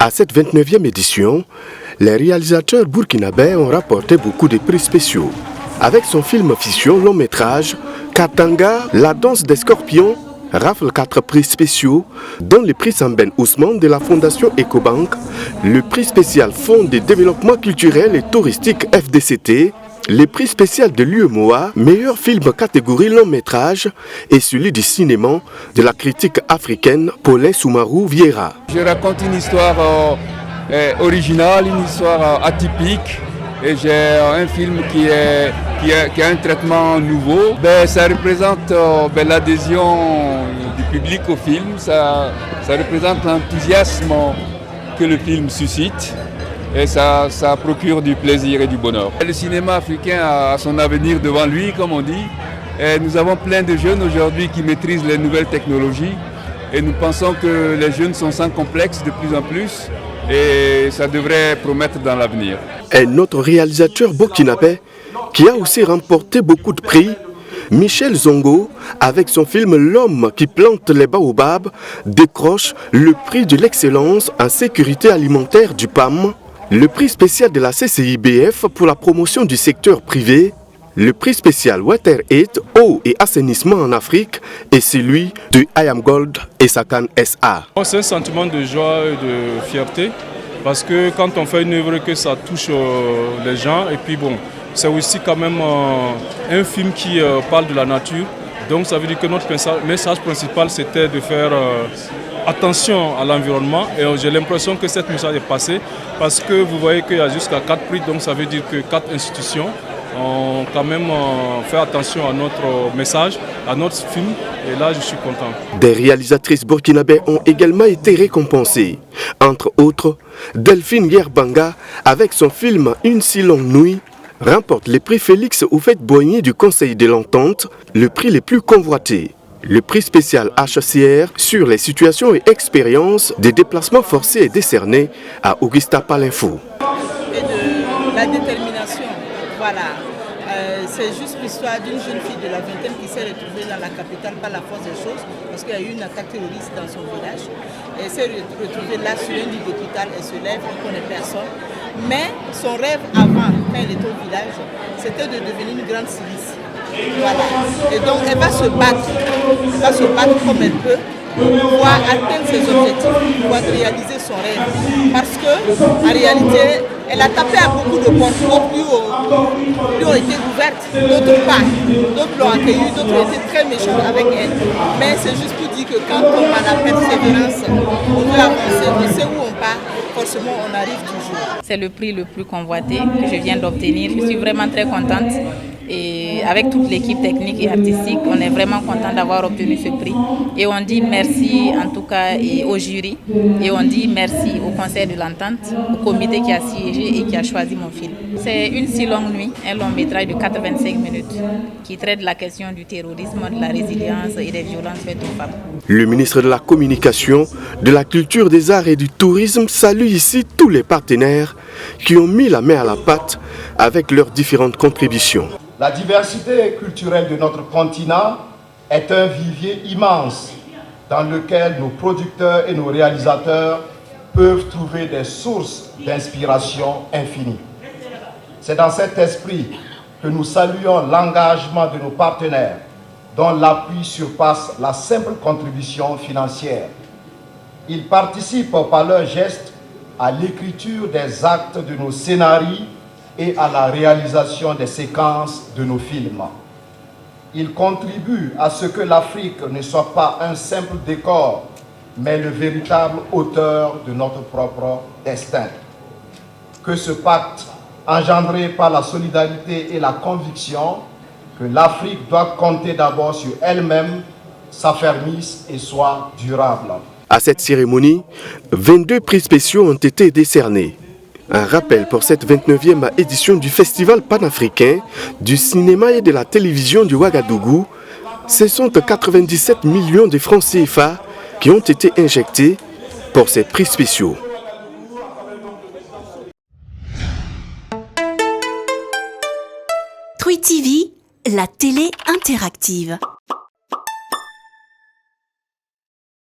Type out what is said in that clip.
À cette 29e édition, les réalisateurs burkinabés ont rapporté beaucoup de prix spéciaux. Avec son film fiction long métrage, Katanga, la danse des scorpions, rafle 4 prix spéciaux, dont le prix Samben Ousmane de la Fondation Ecobank, le prix spécial Fonds de développement culturel et touristique FDCT, le prix spécial de l'UEMOA, meilleur film catégorie long métrage, et celui du cinéma de la critique africaine Paulin Soumarou Vieira. Je raconte une histoire originale, une histoire atypique, et j'ai un film qui a un traitement nouveau. Ça représente l'adhésion du public au film, ça représente l'enthousiasme que le film suscite. Et ça procure du plaisir et du bonheur. Le cinéma africain a son avenir devant lui, comme on dit. Et nous avons plein de jeunes aujourd'hui qui maîtrisent les nouvelles technologies. Et nous pensons que les jeunes sont sans complexe de plus en plus. Et ça devrait promettre dans l'avenir. Un autre réalisateur burkinabé qui a aussi remporté beaucoup de prix, Michel Zongo, avec son film L'homme qui plante les baobabs, décroche le prix de l'excellence en sécurité alimentaire du PAM, le prix spécial de la CCIBF pour la promotion du secteur privé, le prix spécial WaterAid, eau et assainissement en Afrique et celui de I Am Gold et Sakan SA. C'est un sentiment de joie et de fierté parce que quand on fait une œuvre que ça touche les gens et puis bon, c'est aussi quand même un film qui parle de la nature. Donc ça veut dire que notre message principal c'était de faire attention à l'environnement et j'ai l'impression que cette message est passé parce que vous voyez qu'il y a jusqu'à 4 prix, donc ça veut dire que 4 institutions ont quand même fait attention à notre message, à notre film et là je suis content. Des réalisatrices burkinabées ont également été récompensées, entre autres Delphine Yerbanga avec son film Une si longue nuit remporte le prix Félix Houphouët-Boigny du Conseil de l'Entente, le prix le plus convoité. Le prix spécial HCR sur les situations et expériences des déplacements forcés est décerné à Augusta Palinfo. Et de la détermination, voilà. C'est juste l'histoire d'une jeune fille de la vingtaine qui s'est retrouvée dans la capitale par la force des choses parce qu'il y a eu une attaque terroriste dans son village. Elle s'est retrouvée là sur un lit d'hôpital, elle se lève, elle ne connaît personne. Mais son rêve avant, quand elle était au village, c'était de devenir une grande civilisée. Voilà. Et donc elle va se battre comme elle peut pour pouvoir atteindre ses objectifs, pour pouvoir réaliser son rêve. Parce qu'en réalité, elle a tapé à beaucoup de portes, d'autres lui ont été ouvertes, d'autres pas, d'autres l'ont accueillie, d'autres ont été très méchants avec elle. Mais c'est juste pour dire que quand on a la persévérance, on veut avancer, on sait où on part, forcément on arrive toujours. C'est le prix le plus convoité que je viens d'obtenir. Je suis vraiment très contente. Et avec toute l'équipe technique et artistique, on est vraiment content d'avoir obtenu ce prix. Et on dit merci en tout cas au jury. Et on dit merci au Conseil de l'Entente, au comité qui a siégé et qui a choisi mon film. C'est Une si longue nuit, un long métrage de 85 minutes qui traite de la question du terrorisme, de la résilience et des violences faites aux femmes. Le ministre de la Communication, de la Culture, des Arts et du Tourisme salue ici tous les partenaires qui ont mis la main à la pâte avec leurs différentes contributions. La diversité culturelle de notre continent est un vivier immense dans lequel nos producteurs et nos réalisateurs peuvent trouver des sources d'inspiration infinies. C'est dans cet esprit que nous saluons l'engagement de nos partenaires dont l'appui surpasse la simple contribution financière. Ils participent par leurs gestes à l'écriture des actes de nos scénarios et à la réalisation des séquences de nos films. Il contribue à ce que l'Afrique ne soit pas un simple décor, mais le véritable auteur de notre propre destin. Que ce pacte, engendré par la solidarité et la conviction que l'Afrique doit compter d'abord sur elle-même, s'affermisse et soit durable. À cette cérémonie, 22 prix spéciaux ont été décernés. Un rappel pour cette 29e édition du Festival panafricain du cinéma et de la télévision du Ouagadougou. Ce sont 97 millions de francs CFA qui ont été injectés pour ces prix spéciaux. Twi TV, la télé interactive.